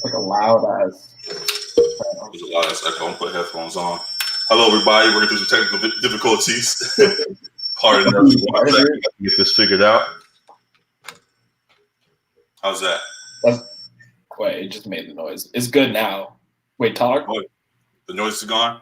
Like a loud ass. There's a lot of echo. I'm put headphones on. Hello, everybody. We're going through some technical difficulties. Pardon us. Get this figured out. How's that? Wait, it just made the noise. It's good now. Wait, talk. Oh, the noise is gone?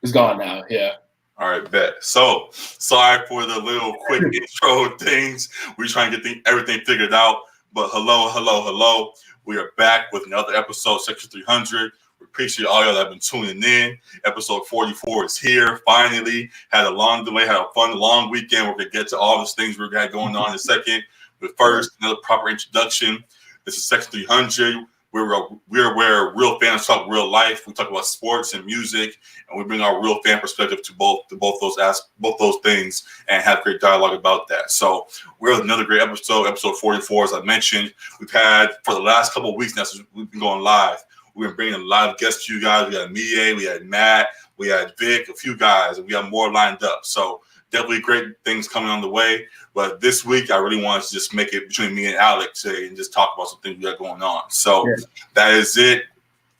It's gone now, yeah. All right, bet. So, sorry for the little quick intro things. We're trying to get everything figured out. But hello. We are back with another episode, Section 300. We appreciate all y'all that have been tuning in. Episode 44 is here, finally. Had a long delay, had a fun, long weekend. We're going to get to all those things we've got going on in a second. But first, another proper introduction. This is Section 300. We're where real fans talk real life. We talk about sports and music, and we bring our real fan perspective to both those things, and have great dialogue about that. So we're with another great episode 44. As I mentioned, we've had for the last couple of weeks now since we've been going live. We've been bringing a lot of guests to you guys. We had Mie, we had Matt, we had Vic, a few guys, and we have more lined up. So definitely great things coming on the way. But this week, I really wanted to just make it between me and Alec today and just talk about some things we got going on. So That is it.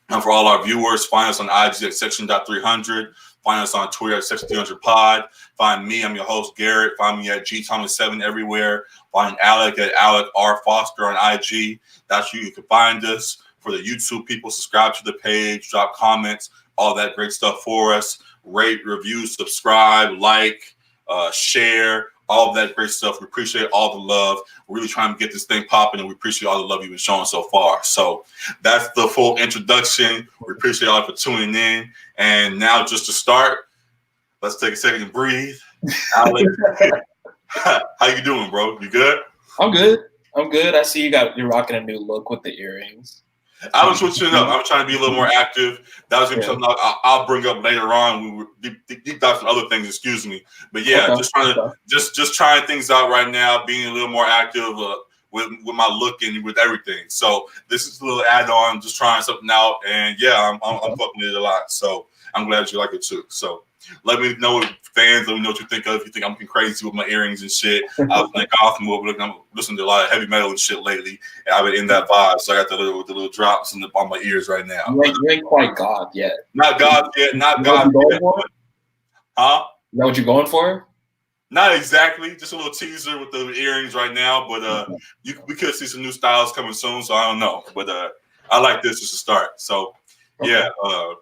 And for all our viewers, find us on IG at Section.300. Find us on Twitter at Section300pod. Find me, I'm your host, Garrett. Find me at Thomas7 everywhere. Find Alec at Alec R. Foster on IG. That's where you can find us. For the YouTube people, subscribe to the page, drop comments, all that great stuff for us. Rate, review, subscribe, like, share, all of that great stuff. We appreciate all the love. We're really trying to get this thing popping, and we appreciate all the love you've been showing so far. So that's the full introduction. We appreciate all for tuning in. And now, just to start, let's take a second and breathe. Alec, how you doing, bro? You good? I'm good. I see you're rocking a new look with the earrings. I was switching up. I was trying to be a little more active. That was going to be something I'll bring up later on. We were deep dive some other things. Excuse me, but yeah, just trying things out right now. Being a little more active with my look and with everything. So this is a little add-on. Just trying something out, and yeah, I'm fucking it a lot. So I'm glad you like it too. So let me know, fans. Let me know what you think of. If you think I'm crazy with my earrings and shit, I've been off and I'm listening to a lot of heavy metal and shit lately, and I've been in that vibe. So I got the little drops on my ears right now. You ain't quite God yet. Not God yet. Not God yet. Huh? Is that what you're going for? Not exactly. Just a little teaser with the earrings right now. But we could see some new styles coming soon. So I don't know. But I like this as a start. So yeah.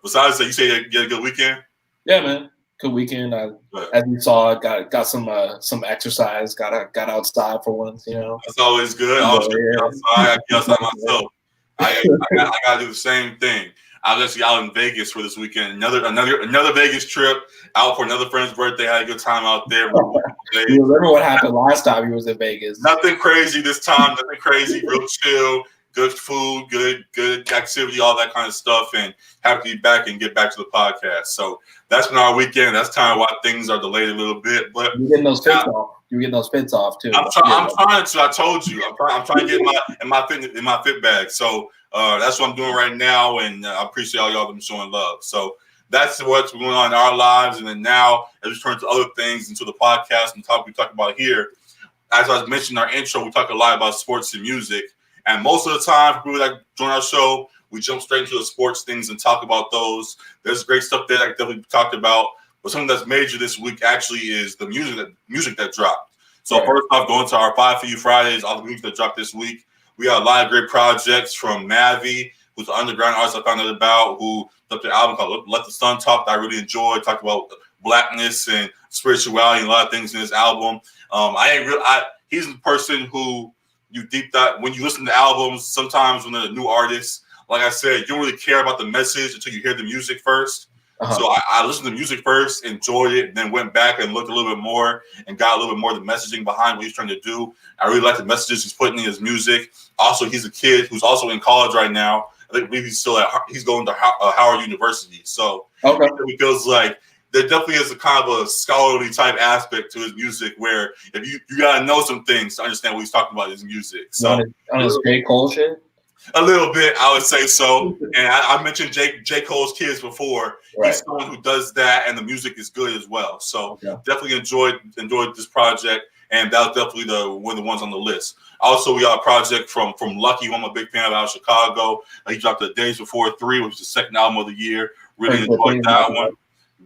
Besides that, you say you had a good weekend. Yeah, man. Good weekend. As you saw, got some exercise. Got outside for once. You know. That's always good. I get outside myself. I gotta do the same thing. I was actually out in Vegas for this weekend. Another Vegas trip. Out for another friend's birthday. Had a good time out there. You remember what happened last time he was in Vegas? Nothing crazy this time. Nothing crazy. Real chill. Good food, good activity, all that kind of stuff, and happy to be back and get back to the podcast. So that's been our weekend. That's kind of why things are delayed a little bit. But you're getting those fits off. You're getting those fits off too. I'm trying to. I told you. I'm trying to get in my fit bag. So that's what I'm doing right now, and I appreciate all y'all that been showing love. So that's what's going on in our lives. And then now, as we turn to other things, into the podcast and we talk about here, as I mentioned in our intro, we talk a lot about sports and music. And most of the time, people that join our show, we jump straight into the sports things and talk about those. There's great stuff there that I definitely talked about. But something that's major this week actually is the music that dropped. So first off, going to our 5 for You Fridays, all the music that dropped this week. We got a lot of great projects from Mavi, who's an underground artist I found out about, who dropped an album called Let the Sun Talk that I really enjoyed. Talked about blackness and spirituality and a lot of things in his album. He's the person who you deep dive when you listen to albums. Sometimes when they're a new artist, like I said, you don't really care about the message until you hear the music first. So I listened to music first, enjoyed it, then went back and looked a little bit more and got a little bit more of the messaging behind what he's trying to do. I really like the messages he's putting in his music. Also, he's a kid who's also in college right now. I believe he's going to Howard University. So it feels like there definitely is a kind of a scholarly type aspect to his music where if you gotta know some things to understand what he's talking about in his music. So on his J. Cole shit? A little bit, I would say so. And I mentioned J. Cole's Kids before. Right. He's someone who does that, and the music is good as well. So definitely enjoyed this project. and that was definitely one of the ones on the list. Also, we got a project from Lucky, who I'm a big fan of, out of Chicago. He dropped the Days Before 3, which is the second album of the year. Really enjoyed that one.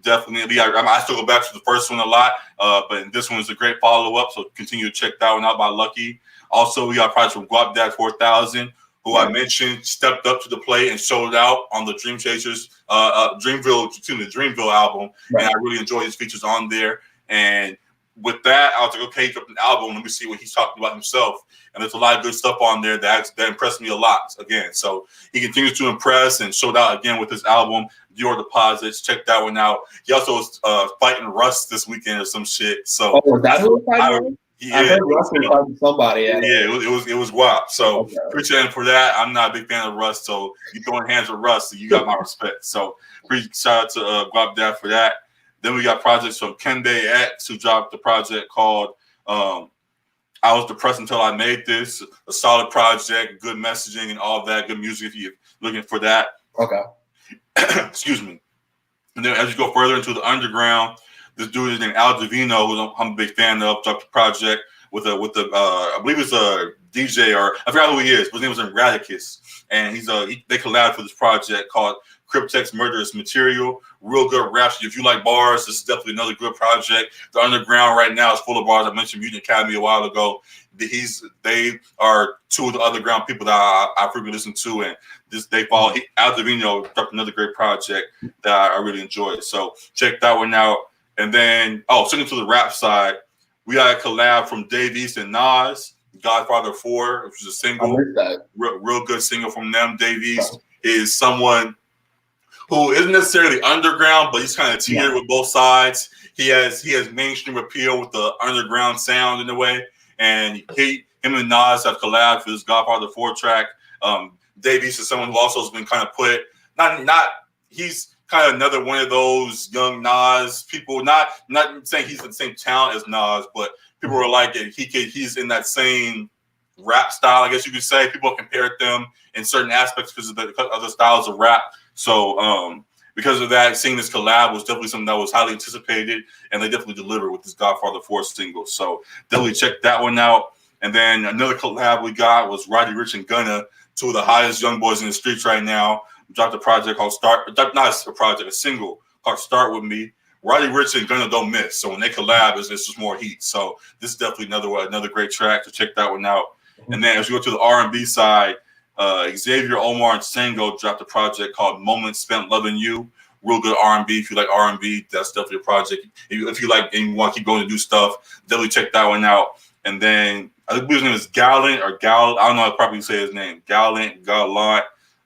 Definitely, I still go back to the first one a lot, but this one is a great follow-up, so continue to check that one out by Lucky. Also, we got a project from Guap 4000, who I mentioned stepped up to the plate and showed out on the Dream Chasers, Dreamville album, and I really enjoyed his features on there. And with that, I was like, okay, he dropped an album. Let me see what he's talking about himself. And there's a lot of good stuff on there that impressed me a lot. Again, so he continues to impress and showed out again with his album, Your Deposits. Check that one out. He also was fighting Russ this weekend or some shit. So that's who was fighting? I heard Russ was fighting somebody. Yeah, it was WAP. So appreciate him for that. I'm not a big fan of Russ, so you throwing hands with Russ, so you got my respect. So shout out to Guap Dad for that. Then we got projects from Kende X, who dropped the project called I Was Depressed Until I Made This. A solid project, good messaging and all that, good music if you're looking for that. Okay. Excuse me. And then as you go further into the underground, this dude is named al.divino, who I'm a big fan of, dropped a project with I believe it's a DJ, or I forgot who he is, but his name was Radicus. And they collabed for this project called Cryptex Murderous Material. Real good raps. If you like bars, this is definitely another good project. The underground right now is full of bars. I mentioned Mutant Academy a while ago. They are two of the underground people that I frequently listen to, and they follow. al.divino dropped another great project that I really enjoyed. So check that one out. And then, sticking to the rap side, we got a collab from Dave East and Nas, Godfather 4, which is a single. Real good single from them. Dave East is someone who isn't necessarily underground, but he's kind of tiered with both sides. He has mainstream appeal with the underground sound in a way. And him and Nas have collabed for this Godfather 4 track. Dave East is someone who also has been kind of put, he's kind of another one of those young Nas people, not saying he's the same talent as Nas, but people are like, he's in that same rap style, I guess you could say. People compared them in certain aspects because of the other styles of rap. So because of that, seeing this collab was definitely something that was highly anticipated, and they definitely delivered with this Godfather 4 single. So definitely check that one out. And then another collab we got was Roddy Ricch and Gunna, two of the highest young boys in the streets right now. Dropped a project called a single called Start With Me. Roddy Ricch and Gunna don't miss. So when they collab, it's just more heat. So this is definitely another great track, to check that one out. And then as you go to the R&B side, Xavier, Omar, and Sango dropped a project called Moments Spent Loving You. Real good R&B. If you like R&B, that's definitely a project. If you like and you want to keep going to do stuff, definitely check that one out. And then I think his name is Gallant, I don't know how to properly say his name. Gallant,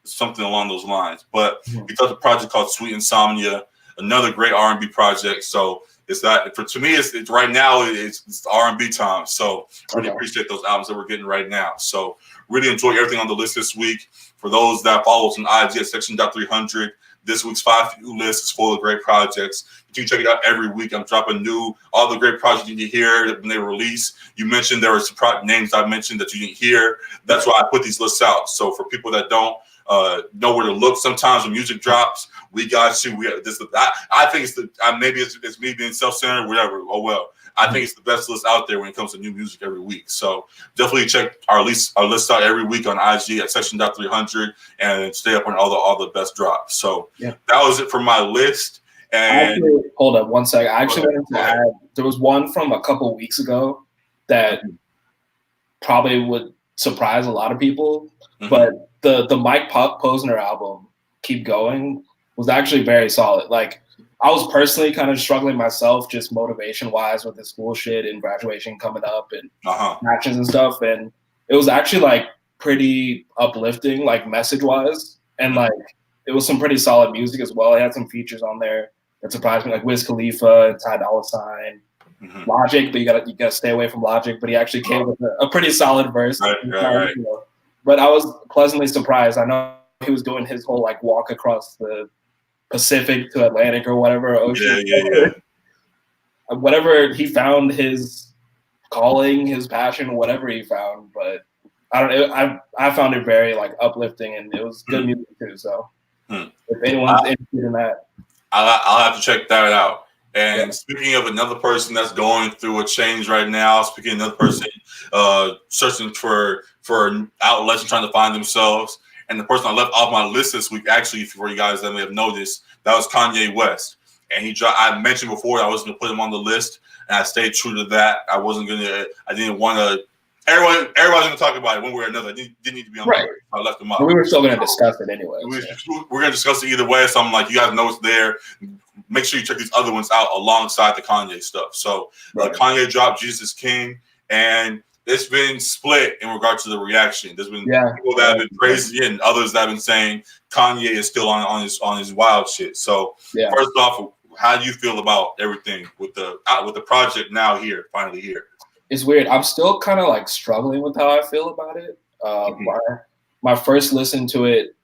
something along those lines. But he dropped a project called Sweet Insomnia, another great R&B project. So it's that to me, it's right now it's R&B time. So really appreciate those albums that we're getting right now. So really enjoy everything on the list this week. For those that follow us on IG at Section.300, this week's 5 for You list is full of great projects. You can check it out every week. I'm dropping all the great projects you can hear when they release. You mentioned there were some names I mentioned that you didn't hear. That's why I put these lists out. So for people that don't know where to look, sometimes when music drops, we got you. I think maybe it's me being self-centered, whatever. Oh well. I think it's the best list out there when it comes to new music every week. So definitely check our list out every week on IG at Section.300 and stay up on all the best drops. So that was it for my list. And hold up one second. I actually wanted to add, there was one from a couple weeks ago that probably would surprise a lot of people, but the Mike Posner album, Keep Going, was actually very solid. Like, I was personally kind of struggling myself, just motivation-wise, with the school shit and graduation coming up and matches and stuff. And it was actually like pretty uplifting, like message-wise, and like it was some pretty solid music as well. It had some features on there that surprised me, like Wiz Khalifa and Ty Dolla $ign, Logic, but you gotta stay away from Logic. But he actually came with a pretty solid verse. Right. But I was pleasantly surprised. I know he was doing his whole like walk across the Pacific to Atlantic or whatever ocean. Yeah. Whatever he found, his calling, his passion, whatever he found. But I found it very like uplifting, and it was good music too. So if anyone's interested in that, I'll have to check that out. And speaking of another person that's going through a change right now, speaking of another person searching for outlets and trying to find themselves, and the person I left off my list this week, actually, for you guys that may have noticed, that was Kanye West. And I mentioned before I was going to put him on the list, and I stayed true to that. I didn't want to. Everybody's going to talk about it one way or another. It didn't need to be on the list. I left him out. But we were still going to discuss it anyway. We're going to discuss it either way. So I'm like, you guys know it's there. Make sure you check these other ones out alongside the Kanye stuff. So Kanye dropped Jesus King, and it's been split in regard to the reaction. There's been people that have been praising it and others that have been saying Kanye is still on his wild shit. So first off, how do you feel about everything with the project now finally here? It's weird. I'm still kind of like struggling with how I feel about it. My first listen to it,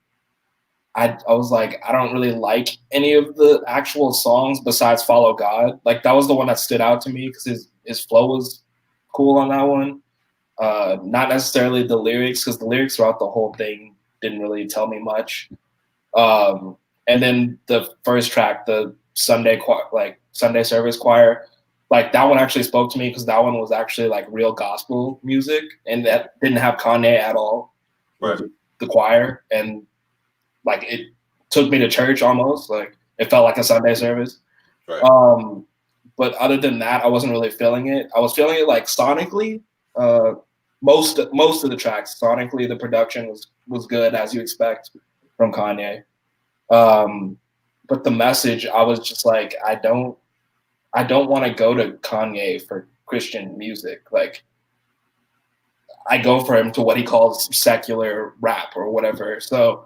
I was like, I don't really like any of the actual songs besides Follow God. Like that was the one that stood out to me because his flow was cool on that one. Not necessarily the lyrics, because the lyrics throughout the whole thing didn't really tell me much. And then the first track, the Sunday service choir, like that one actually spoke to me because that one was actually like real gospel music, and that didn't have Kanye at all. Right. The choir, and like it took me to church almost. Like it felt like a Sunday service. Right. But other than that, I wasn't really feeling it. I was feeling it like sonically. Most of the tracks sonically, the production was good as you expect from Kanye. But the message, I was just like, I don't want to go to Kanye for Christian music. Like I go for him to what he calls secular rap or whatever. So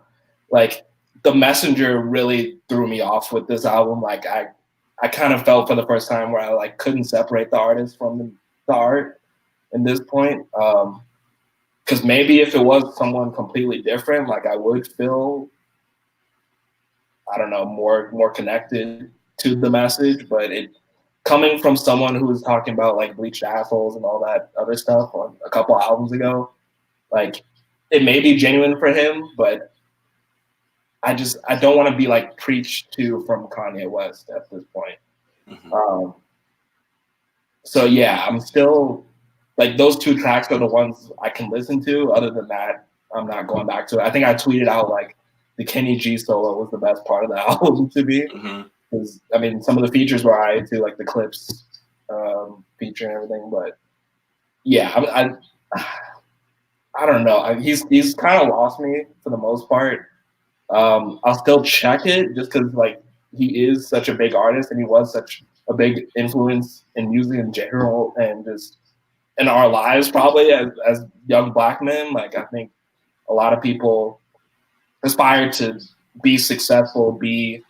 like the messenger really threw me off with this album. Like I kind of felt for the first time where I like couldn't separate the artist from the art in this point. Because maybe if it was someone completely different, like I would feel, I don't know, more connected to the message. But it coming from someone who was talking about like bleached assholes and all that other stuff on a couple albums ago, like it may be genuine for him, but I don't want to be like preached to from Kanye West at this point. Mm-hmm. So yeah, I'm still like those two tracks are the ones I can listen to. Other than that, I'm not going back to it. I think I tweeted out like the Kenny G solo was the best part of the album to me. Because I mean, some of the features were alright too, like the clips feature and everything. But yeah, I don't know. He's kind of lost me for the most part. I'll still check it just because like he is such a big artist and he was such a big influence in music in general and just in our lives probably as young Black men. Like I think a lot of people aspire to be successful, be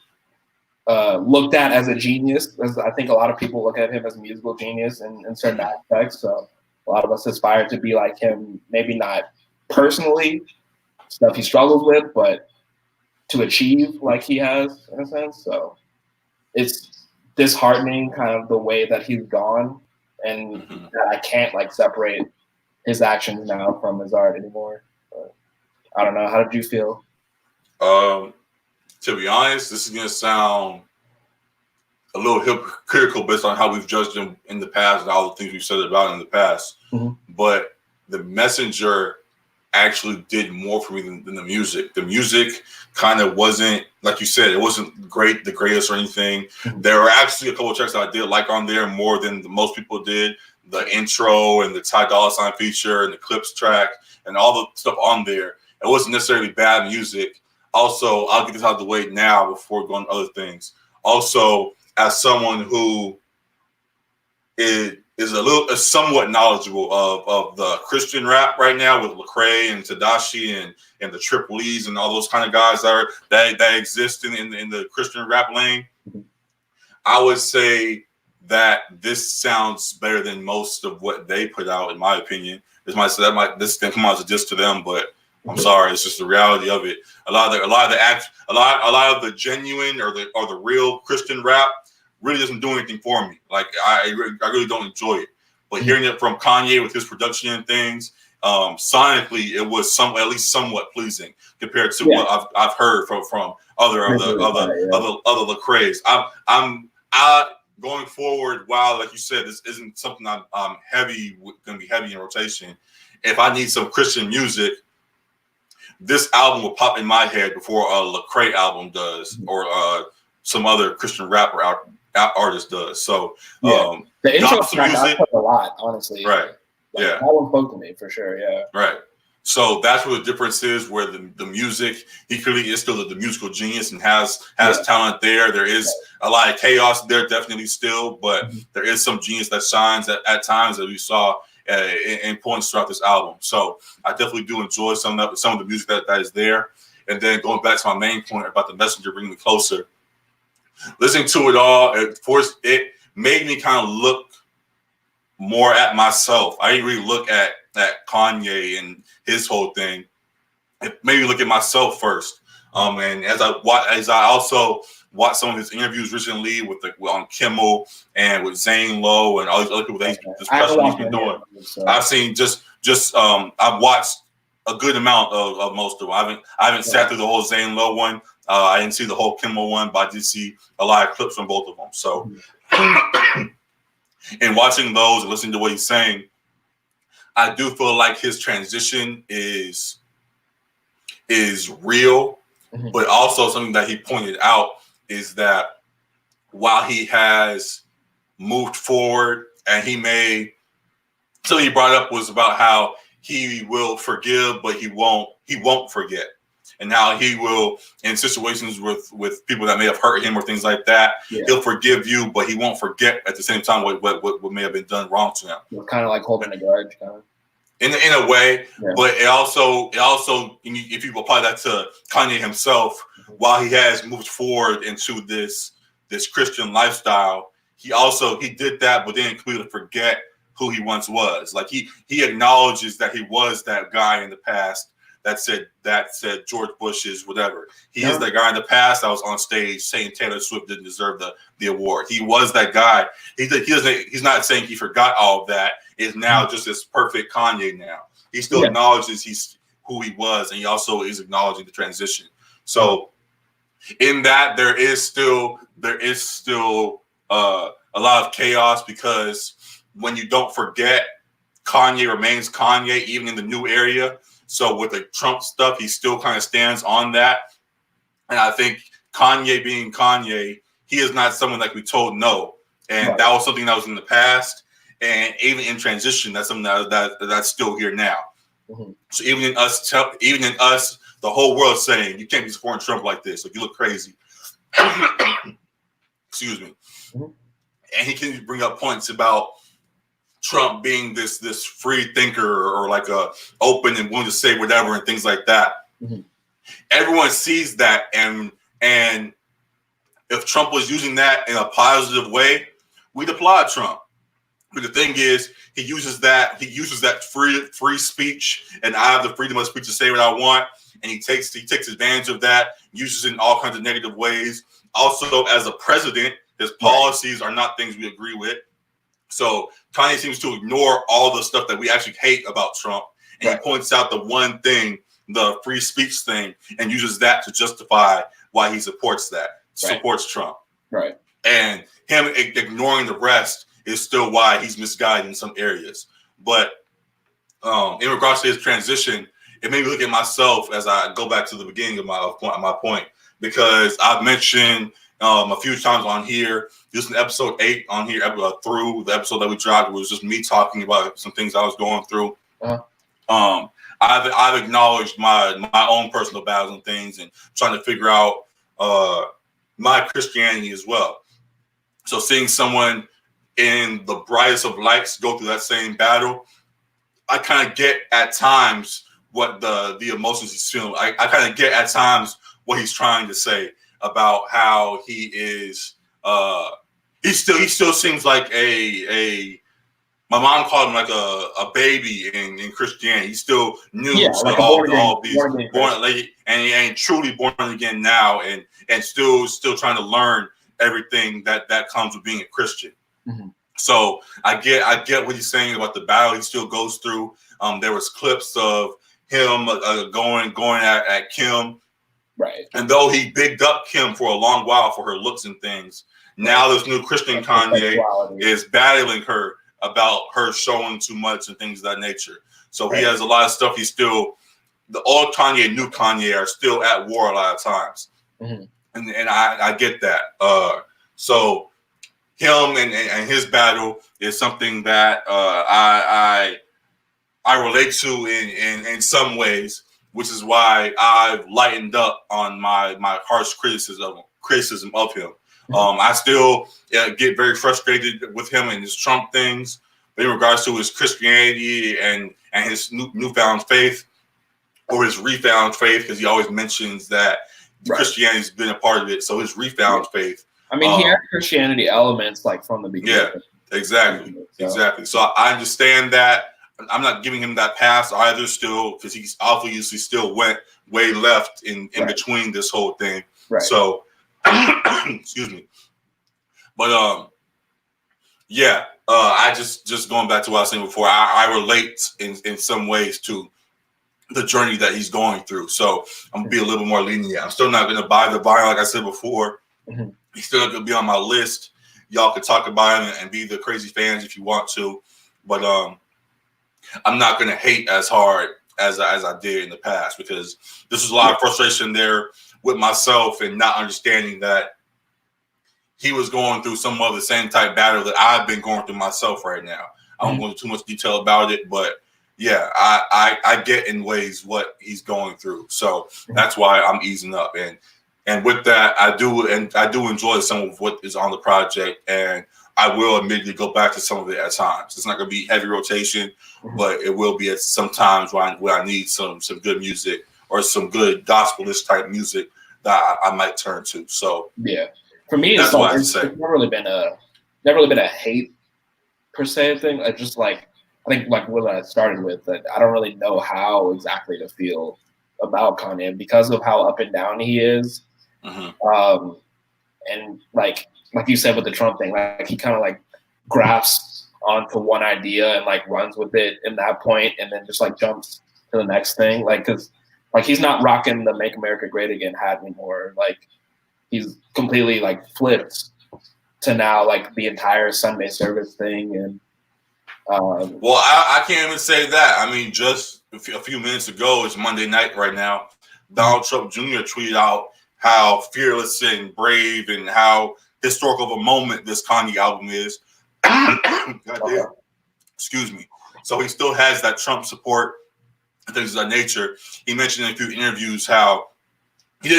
looked at as a genius. As I think a lot of people look at him as a musical genius in certain aspects. So a lot of us aspire to be like him, maybe not personally, stuff he struggles with, but to achieve like he has in a sense. So it's disheartening kind of the way that he's gone and that I can't like separate his actions now from his art anymore. But I don't know. How did you feel? To be honest, this is going to sound a little hypocritical based on how we've judged him in the past and all the things we've said about him in the past. But the messenger actually did more for me than the music. The music kind of wasn't, like you said, it wasn't the greatest or anything. There were actually a couple of tracks that I did like on there more than most people did. The intro and the Ty Dolla $ign feature and the clips track and all the stuff on there. It wasn't necessarily bad music. Also, I'll get this out of the way now before going to other things. Also, as someone who is somewhat knowledgeable of the Christian rap right now with Lecrae and Tedashii and the Triple E's and all those kind of guys that exist in the Christian rap lane, I would say that this sounds better than most of what they put out, in my opinion. This can come out as a diss to them, but I'm sorry, it's just the reality of it. A lot of the genuine or the real Christian rap really doesn't do anything for me. Like I really don't enjoy it. But hearing it from Kanye with his production and things, sonically it was at least somewhat pleasing compared to what I've heard from other Lecrae's. going forward, while like you said, this isn't something I'm going to be heavy in rotation. If I need some Christian music, this album will pop in my head before a Lecrae album does, or some other Christian rapper artist does. So the intro track I put a lot, honestly. Right. Like, that one spoke to me for sure. Yeah. Right. So that's where the difference is. Where the music, he clearly is still the musical genius and has talent there. There is a lot of chaos there, definitely still, but there is some genius that shines at times, that we saw in points throughout this album. So I definitely do enjoy some of the music that is there. And then going back to my main point about the messenger bringing me closer, listening to it all, it made me kind of look more at myself. I didn't really look at Kanye and his whole thing. It made me look at myself first. And as I also watched some of his interviews recently on Kimmel and with Zane Lowe and all these other people that he's been doing. I've seen I've watched a good amount of most of them. I haven't sat through the whole Zane Lowe one. I didn't see the whole Kimmel one, but I did see a lot of clips from both of them. So, and watching those and listening to what he's saying, I do feel like his transition is real, but also something that he pointed out is that while he has moved forward, and something he brought up was about how he will forgive, but he won't forget. And how he will, in situations with people that may have hurt him or things like that, he'll forgive you, but he won't forget at the same time what may have been done wrong to him. It's kind of like holding a grudge, kind of. In a way, but it also, if you apply that to Kanye himself, while he has moved forward into this Christian lifestyle, he did that, but didn't completely forget who he once was. Like he acknowledges that he was that guy in the past that said George Bush is whatever. He is that guy in the past that was on stage saying Taylor Swift didn't deserve the award. He was that guy. He's not saying he forgot all of that. Is now just this perfect Kanye now. He still acknowledges he's who he was, and he also is acknowledging the transition. So in that, there is still a lot of chaos, because when you don't forget, Kanye remains Kanye even in the new area. So with the Trump stuff, he still kind of stands on that. And I think Kanye being Kanye, he is not someone like we told no. And that was something that was in the past. And even in transition, that's something that's still here now. So even in us, the whole world saying you can't be supporting Trump like this. Like, you look crazy. Excuse me. And he can bring up points about Trump being this free thinker, or like a open and willing to say whatever and things like that. Everyone sees that, and if Trump was using that in a positive way, we'd applaud Trump. But the thing is, he uses that free speech, and I have the freedom of speech to say what I want, and he takes advantage of that, uses it in all kinds of negative ways. Also, as a president, his policies are not things we agree with. So Kanye seems to ignore all the stuff that we actually hate about Trump, and he points out the one thing, the free speech thing, and uses that to justify why he supports Trump. Right. And him ignoring the rest is still why he's misguided in some areas. But in regards to his transition, it made me look at myself as I go back to the beginning of my point, because I've mentioned a few times on here, just in episode 8 on here, through the episode that we dropped, it was just me talking about some things I was going through. I've acknowledged my own personal battles and things, and trying to figure out my Christianity as well. So seeing someone in the brightest of lights go through that same battle, I kind of get at times what the emotions he's feeling. I kind of get at times what he's trying to say about how he is. He still seems like my mom called him like a baby in Christianity. He's still new to like all these born, like, and he ain't truly born again now, and still trying to learn everything that comes with being a Christian. So I get what he's saying about the battle he still goes through. There was clips of him going at Kim, right? And though he bigged up Kim for a long while for her looks and things, Now this new Christian Kanye is battling her about her showing too much and things of that nature. So he has a lot of stuff. He's still, the old Kanye and new Kanye are still at war a lot of times. And I get that. So him and his battle is something that I relate to in some ways, which is why I've lightened up on my harsh criticism of him. I still get very frustrated with him and his Trump things, but in regards to his Christianity and his newfound faith, or his refound faith, because he always mentions that Christianity's been a part of it. So his refound faith. I mean, he had Christianity elements like from the beginning. Yeah, exactly. So I understand that. I'm not giving him that pass either still, because he's obviously still went way left in between this whole thing. So, excuse me. But I just going back to what I was saying before, I relate in some ways to the journey that he's going through. So I'm gonna be a little more lenient. I'm still not gonna buy the vinyl, like I said before. He's still not gonna be on my list. Y'all can talk about him and be the crazy fans if you want to, but I'm not gonna hate as hard as I did in the past, because this was a lot of frustration there with myself and not understanding that he was going through some of the same type battle that I've been going through myself right now. I won't go into too much detail about it, but yeah, I get in ways what he's going through. So that's why I'm easing up. And with that, I do enjoy some of what is on the project, and I will admittedly go back to some of it at times. It's not going to be heavy rotation, but it will be at some times where I need some good music or some good gospel-ish type music that I might turn to. So yeah, for me, it's never really been a hate per se thing. I just I think what I started with, that I don't really know how exactly to feel about Kanye because of how up and down he is. And like you said with the Trump thing, he kind of grasps onto one idea and runs with it in that point, and then just jumps to the next thing. Because he's not rocking the "Make America Great Again" hat anymore. He's completely flipped to now the entire Sunday service thing. And well, I can't even say that. I mean, just a few minutes ago, it's Monday night right now. Donald Trump Jr. tweeted out how fearless and brave and how historical of a moment this Kanye album is. Goddamn. Excuse me. So he still has that Trump support and things of that nature. He mentioned in a few interviews how he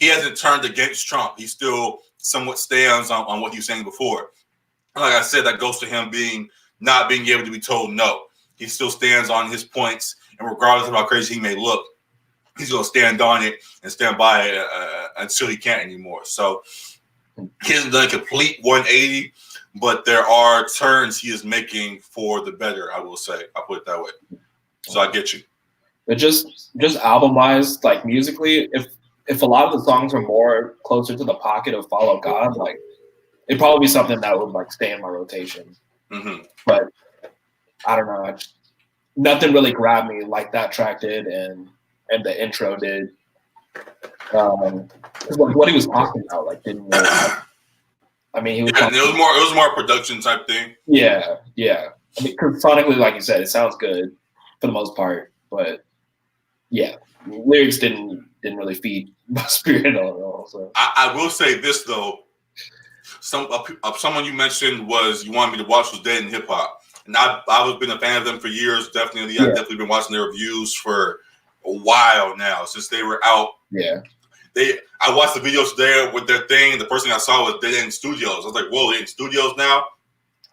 hasn't turned against Trump. He still somewhat stands on what he was saying before. And like I said, that goes to him not being able to be told no. He still stands on his points, and regardless of how crazy he may look, he's going to stand on it and stand by it until he can't anymore. So he hasn't done a complete 180, but there are turns he is making for the better, I will say. I'll put it that way. So I get you. But just album-wise, musically, if a lot of the songs are more closer to the pocket of Follow God, it'd probably be something that would stay in my rotation. But I don't know. Nothing really grabbed me like that track did, and the intro did. What he was talking about, didn't really. I mean, he was. Yeah, it was more a production type thing. Yeah. I mean, sonically, like you said, it sounds good for the most part, but yeah, lyrics didn't really feed my spirit at all. So I will say this though. Someone you mentioned you wanted me to watch was Dead in Hip Hop, and I've been a fan of them for years. Definitely, I've definitely been watching their reviews for a while now since they were out. Yeah, I watched the videos today with their thing. The first thing I saw was Dead End Studios. I was like, whoa, they're in studios now.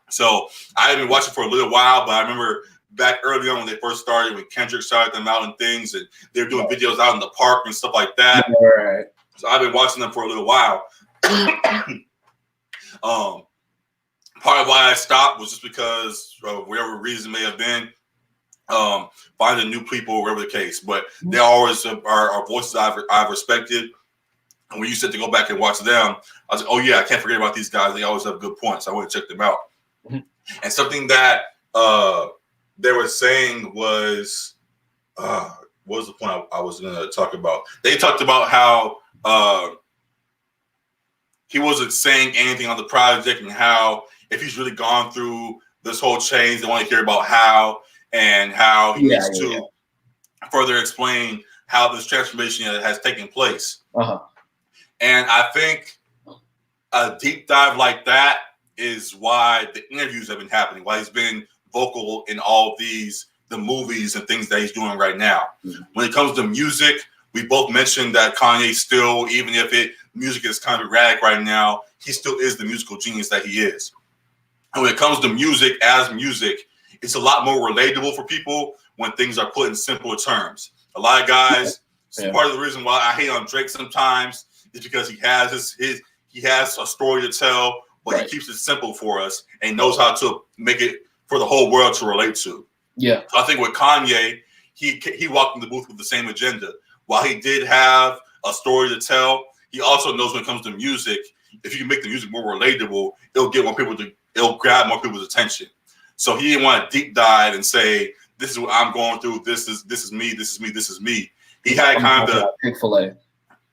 So I had been watching for a little while, but I remember back early on when they first started, when Kendrick started them out and things, and they were doing videos out in the park and stuff like that. Right. So I've been watching them for a little while. Part of why I stopped was just because of whatever reason may have been, finding new people, whatever the case. But they always are voices I've respected. And when you said to go back and watch them, I was like, oh yeah, I can't forget about these guys. They always have good points. I want to check them out. And something that they were saying was, what was the point I was going to talk about? They talked about how he wasn't saying anything on the project and how if he's really gone through this whole change, they want to hear about how he needs to further explain how this transformation has taken place. And I think a deep dive like that is why the interviews have been happening, why he's been vocal in all the movies and things that he's doing right now. When it comes to music, we both mentioned that Kanye still, even if music is kind of erratic right now, he still is the musical genius that he is. And when it comes to music, it's a lot more relatable for people when things are put in simpler terms. A lot of guys, part of the reason why I hate on Drake sometimes is because he has he has a story to tell, but he keeps it simple for us and knows how to make it for the whole world to relate to. So I think with Kanye, he walked in the booth with the same agenda. While he did have a story to tell, he also knows when it comes to music, if you can make the music more relatable, it'll grab more people's attention. So he didn't want to deep dive and say, this is what I'm going through, this is me. He had kind of the Chick-fil-A.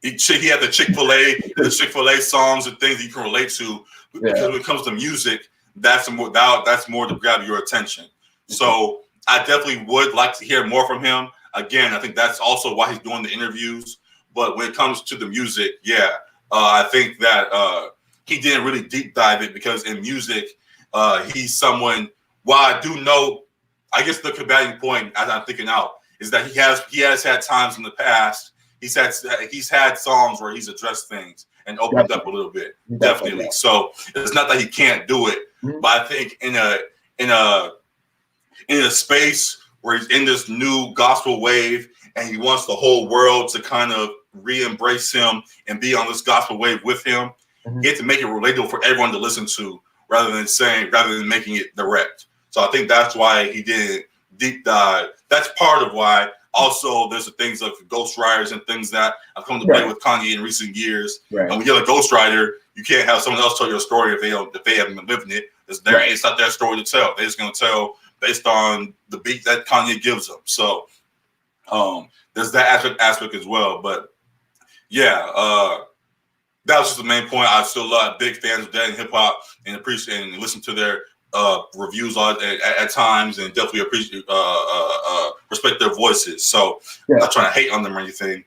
He had the Chick-fil-A songs and things that you can relate to. Because when it comes to music, that's more to grab your attention. So I definitely would like to hear more from him. Again, I think that's also why he's doing the interviews. But when it comes to the music, I think that he didn't really deep dive it because in music, he's someone. While I do know, I guess the combating point, as I'm thinking out, is that he has had times in the past. He's had songs where he's addressed things and opened up a little bit. Definitely. So it's not that he can't do it, but I think in a space where he's in this new gospel wave and he wants the whole world to kind of re-embrace him and be on this gospel wave with him, he had to make it relatable for everyone to listen to rather than making it direct. So I think that's why he didn't deep dive. That's part of why. Also, there's the things of ghostwriters and things that have come to play with Kanye in recent years. And when you're a ghostwriter, you can't have someone else tell your story if they haven't been living it. It's not their story to tell. They're just going to tell based on the beat that Kanye gives them. So there's that aspect as well. But that was just the main point. I still love big fans of that in hip hop and appreciate and listen to their reviews at times and definitely appreciate respect their voices. So I'm not trying to hate on them or anything.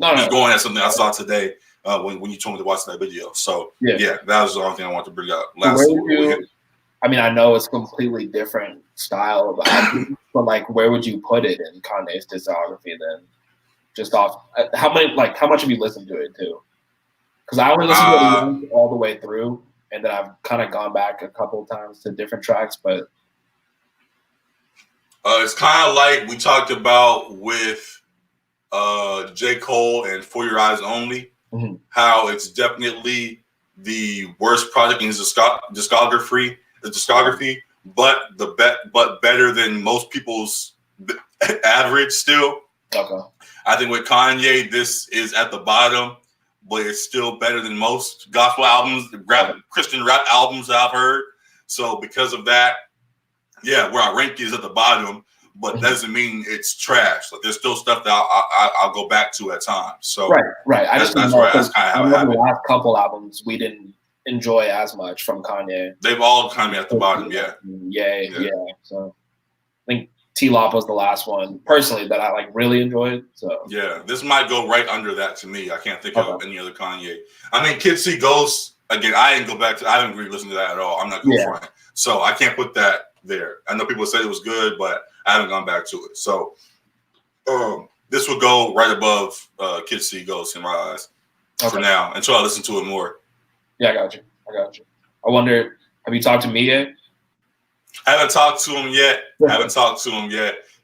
I'm just going at something I saw today when you told me to watch that video. So that was the only thing I wanted to bring up. I know it's a completely different style of album, but like, where would you put it in Kanye's discography then? Just off how much have you listened to it too? Because I only listened to it all the way through, and then I've kind of gone back a couple of times to different tracks. But it's kind of like we talked about with J. Cole and For Your Eyes Only, how it's definitely the worst project in his discography, but better than most people's average still. I think with Kanye, this is at the bottom, but it's still better than most gospel albums, Christian rap albums that I've heard. So because of that, where I rank is at the bottom, but that doesn't mean it's trash. Like, there's still stuff that I'll go back to at times. So right. That's kind of how it happened. The last couple albums we didn't enjoy as much from Kanye. They've all kind of at the bottom, So I think T-Lop was the last one personally that I really enjoyed. So this might go right under that to me. I can't think of any other Kanye. I mean, Kids See Ghosts again. I haven't really listened to that at all. I'm not going for it, so I can't put that there. I know people said it was good, but I haven't gone back to it. So this would go right above Kids See Ghosts in my eyes for now until I listen to it more. Yeah, I got you. I wonder, have you talked to me yet? I haven't talked to him yet.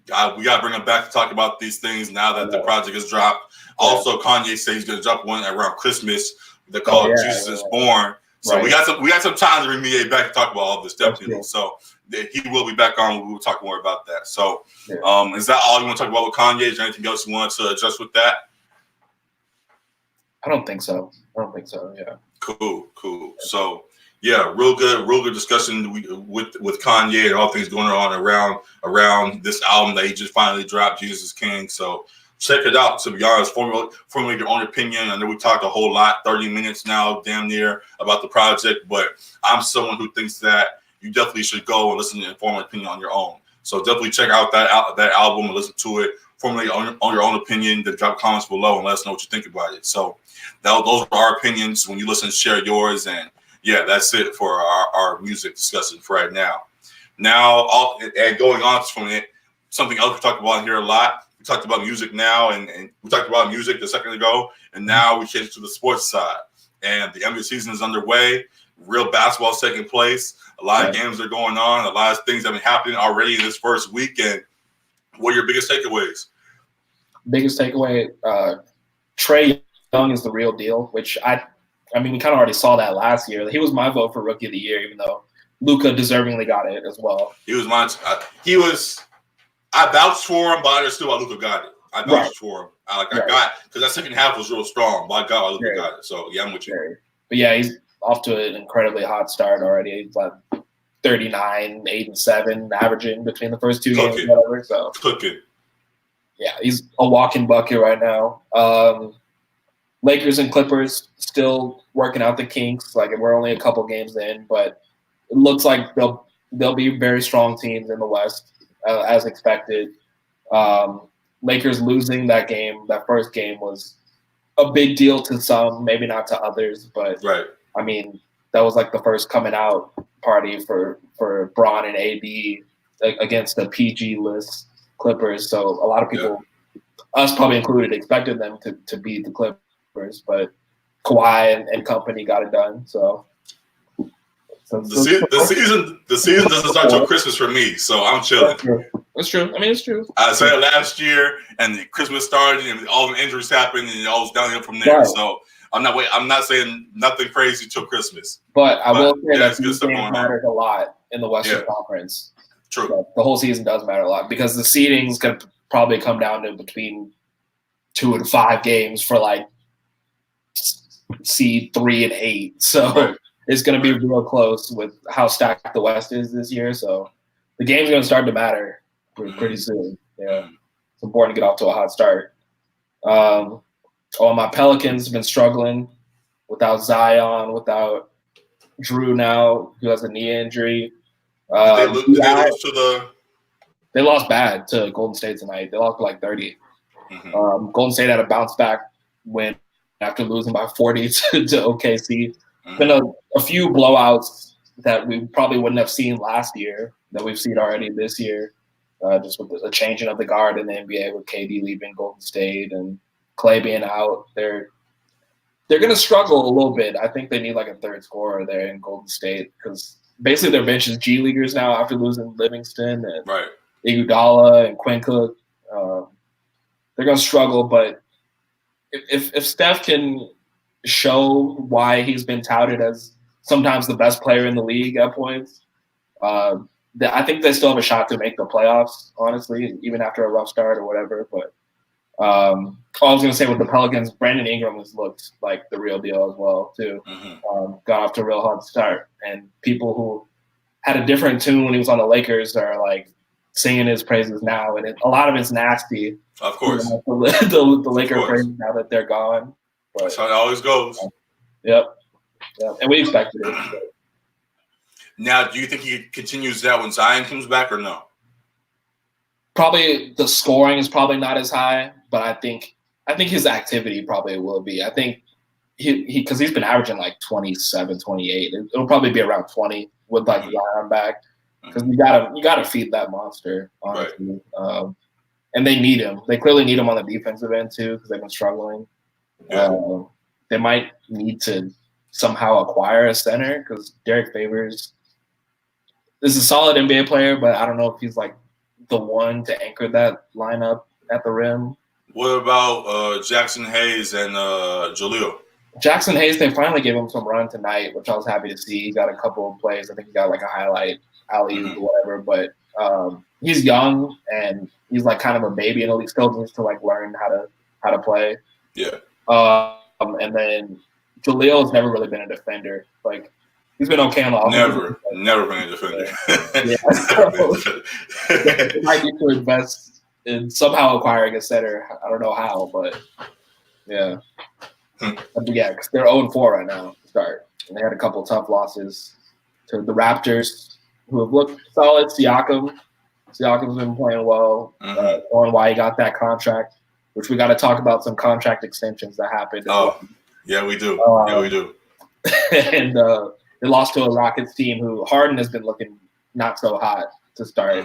We got to bring him back to talk about these things now that the project is dropped. Also, Kanye said he's going to drop one around Christmas. They're called Jesus is Born. So we got some time to bring me back to talk about all this, definitely. So he will be back on. We will talk more about that. So is that all you want to talk about with Kanye? Is there anything else you want to address with that? I don't think so. Yeah. Cool. So real good discussion with Kanye and all things going on around this album that he just finally dropped, Jesus is King. So check it out. To be honest, formulate your own opinion. I know we talked a whole lot, 30 minutes now, damn near, about the project, but I'm someone who thinks that you definitely should go and listen to informed opinion on your own. So definitely check out that album and listen to it. Formulate on your own opinion. Then drop comments below and let us know what you think about it. So those are our opinions. When you listen, share yours. And yeah, that's it for our music discussion for right now. Now, and going on from it, something else we talked about here a lot. We talked about music now, and we talked about music a second ago, and now we change to the sports side. And the NBA season is underway. Real basketball is taking place. A lot of games are going on. A lot of things have been happening already in this first weekend. What are your biggest takeaways? Biggest takeaway, Trae Young is the real deal, which I mean, we kind of already saw that last year. He was my vote for Rookie of the Year, even though Luka deservingly got it as well. He was mine. I vouched for him, but I understood why Luka got it. I vouched for him. I got, because that second half was real strong. By God, Luka got it. So, yeah, I'm with you. But, yeah, he's off to an incredibly hot start already. He's like 39, 8, and 7, averaging between the first two games or whatever. So, cooking. Yeah, he's a walking bucket right now. Lakers and Clippers still working out the kinks. Like, we're only a couple games in, but it looks like they'll be very strong teams in the West, as expected. Lakers losing that first game was a big deal to some, maybe not to others, but I mean, that was like the first coming out party for Bron and AD against the PG list Clippers. So a lot of people, us probably included, expected them to beat the Clippers, but Kawhi and company got it done. So the season doesn't start till Christmas for me, so I'm chilling. It's true. I mean, it's true. I said it last year, and Christmas started, and all the injuries happened, and it all was downhill from there. Right. So I'm not saying nothing crazy till Christmas. But I will say that these games matters a lot in the Western Conference. True. So the whole season does matter a lot because the seeding's going to probably come down to between 2 and 5 games for like seed 3 and 8. So it's going to be real close with how stacked the West is this year. So the game's going to start to matter pretty soon. Yeah, it's important to get off to a hot start. My Pelicans have been struggling without Zion, without Drew now, who has a knee injury. They lost bad to Golden State tonight. They lost by like 30. Golden State had a bounce back win after losing by 40 to OKC. Been a few blowouts that we probably wouldn't have seen last year that we've seen already this year, just with the changing of the guard in the NBA with KD leaving Golden State and Clay being out. They're going to struggle a little bit. I think they need like a third scorer there in Golden State because basically their bench is G Leaguers now after losing Livingston and Iguodala and Quinn Cook. They're going to struggle, but if Steph can show why he's been touted as sometimes the best player in the league at points, I think they still have a shot to make the playoffs, honestly, even after a rough start or whatever. But all I was going to say with the Pelicans, Brandon Ingram has looked like the real deal as well, too. Got off to a real hard start. And people who had a different tune when he was on the Lakers are, like, singing his praises now. And a lot of it's nasty. Of course. You know, the Lakers praise now that they're gone. But, that's how it always goes. Yep. And we expected it. But. Now, do you think he continues that when Zion comes back or no? Probably the scoring is probably not as high, but I think his activity probably will be. I think because he's been averaging like 27, 28. It'll probably be around 20 with like Zion back because you gotta feed that monster, honestly. And they need him. They clearly need him on the defensive end too because they've been struggling. They might need to somehow acquire a center because Derek Favors is a solid NBA player, but I don't know if he's like the one to anchor that lineup at the rim. What about Jackson Hayes and Jaleel? Jackson Hayes, they finally gave him some run tonight, which I was happy to see. He got a couple of plays. I think he got like a highlight alley-oop or whatever, but he's young and he's like kind of a baby and he still needs to like learn how to play. Yeah. And then Jaleel has never really been a defender. Like he's been okay on the offense. Never been a defender. They might need to invest and somehow acquiring a center. I don't know how, but yeah. But yeah, because they're 0-4 right now to start. And they had a couple of tough losses to the Raptors, who have looked solid. Siakam's been playing well. On why he got that contract, which we got to talk about some contract extensions that happened. Yeah, we do. We do. And they lost to a Rockets team who Harden has been looking not so hot to start.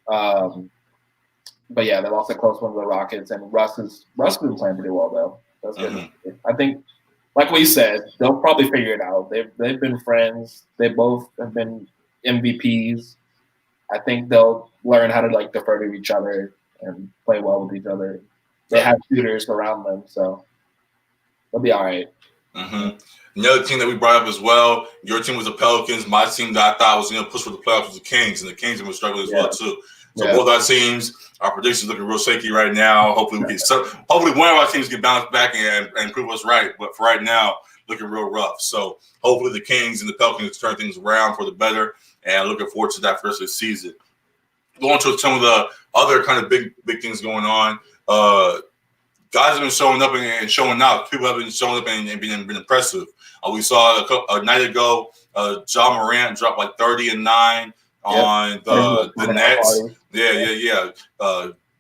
But yeah, they lost a close one to the Rockets, and Russ been playing pretty well though. That's good. I think, like we said, they'll probably figure it out. They've been friends. They both have been MVPs. I think they'll learn how to like defer to each other and play well with each other. They have shooters around them, so they'll be all right. Another team that we brought up as well, your team was the Pelicans. My team that I thought was going to push for the playoffs was the Kings, and the Kings have been struggling as well too. So both our teams, our predictions looking real shaky right now. Hopefully hopefully one of our teams can bounce back and prove us right. But for right now, looking real rough. So hopefully the Kings and the Pelicans turn things around for the better, and looking forward to that for the rest of the season. Going to some of the other kind of big things going on. Guys have been showing up and showing out. People have been showing up and been impressive. We saw a night ago, Ja Morant dropped like 30 and 9 on the Nets.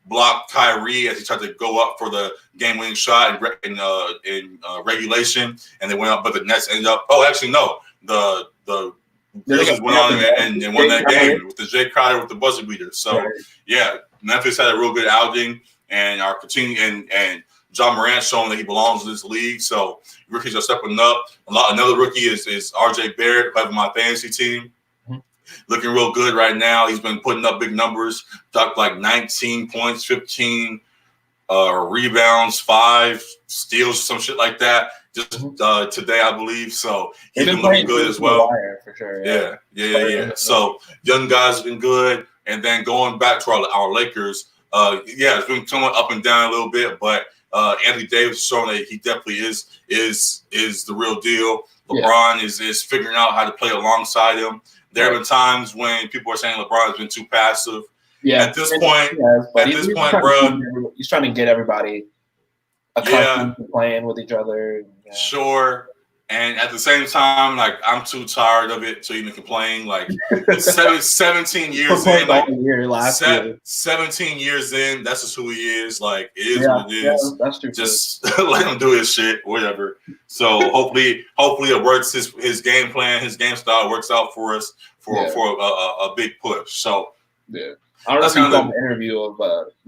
Blocked Kyrie as he tried to go up for the game-winning shot in regulation, and they went up, but the Nets ended up. Oh, actually, no. The Grizzlies went on and won that game with the Jay Crowder with the buzzer beater. So Memphis had a real good outing, and are continuing and Ja Morant showing that he belongs in this league. So rookies are stepping up. Another rookie is RJ Barrett, who have my fantasy team. Looking real good right now. He's been putting up big numbers. Dropped like 19 points, 15 rebounds, 5 steals, some shit like that. Just today, I believe. So he's been looking good as well. For sure. Yeah. So young guys have been good. And then going back to our Lakers, it's been somewhat up and down a little bit, but Anthony Davis is showing that he definitely is the real deal. LeBron is figuring out how to play alongside him. There have been times when people are saying LeBron has been too passive. Yeah. At this point, bro, he's trying to get everybody accustomed to playing with each other. Yeah. Sure. And at the same time, like, I'm too tired of it to even complain. Like, 17 years in, like 17 years in, that's just who he is. Like, it is what it is. Yeah, that's true. Just let him do his shit, whatever. So hopefully it works. His game plan, his game style works out for us for a big push. So I don't know if you saw the interview of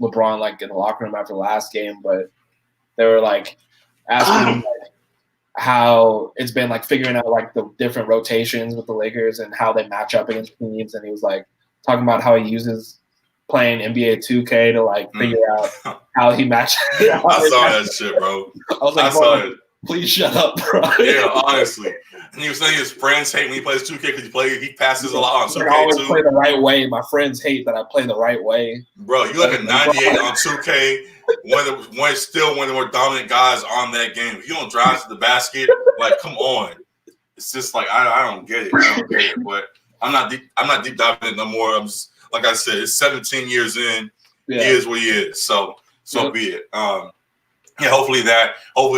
LeBron like in the locker room after the last game, but they were like asking him like, how it's been like figuring out like the different rotations with the Lakers and how they match up against teams, and he was like talking about how he uses playing NBA 2K to like figure out how he matches. I saw that shit, bro. I was like, please shut up, bro. Yeah, honestly. And he was saying his friends hate when he plays 2K because he passes a lot on 2K I always play the right way. My friends hate that I play the right way. Bro, you like a 98 on 2K. One of the more dominant guys on that game. If you don't drive to the basket, like, come on. It's just like I don't get it. But I'm not deep diving it no more. I'm just, like I said, it's 17 years in. He is what he is. So be it. Hopefully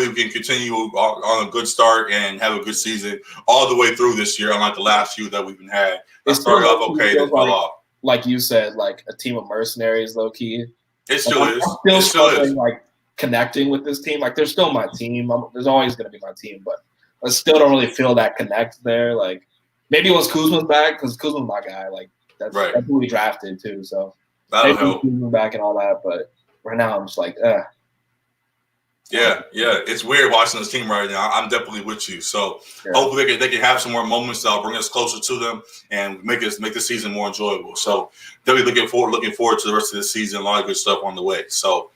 we can continue on a good start and have a good season all the way through this year, unlike the last few that we've been had. That started off okay, then fell off. Like you said, like a team of mercenaries, low key. It still is. I'm still struggling, like connecting with this team. Like, they're still my team. There's always going to be my team, but I still don't really feel that connect there. Like, maybe once Kuzma's back, because Kuzma's my guy. Like, that's who we drafted too. So that'll help. Kuzma back and all that, but right now I'm just like, Yeah, it's weird watching this team right now. I'm definitely with you. So hopefully they can have some more moments that'll bring us closer to them and make the season more enjoyable. So definitely looking forward to the rest of the season. A lot of good stuff on the way. So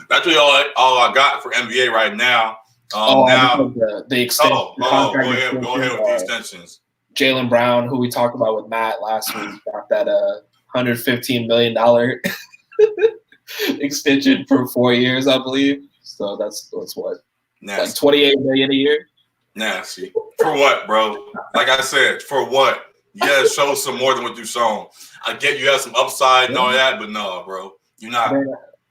that's really all I got for NBA right now. The extension. Go ahead with the extensions. Jaylen Brown, who we talked about with Matt last week, got that $115 million extension for 4 years, I believe. So that's what? Nasty. Like $28 million a year? Nasty. For what, bro? Like I said, for what? Yeah, show some more than what you've shown. I get you have some upside and all that, but no, bro. You're not.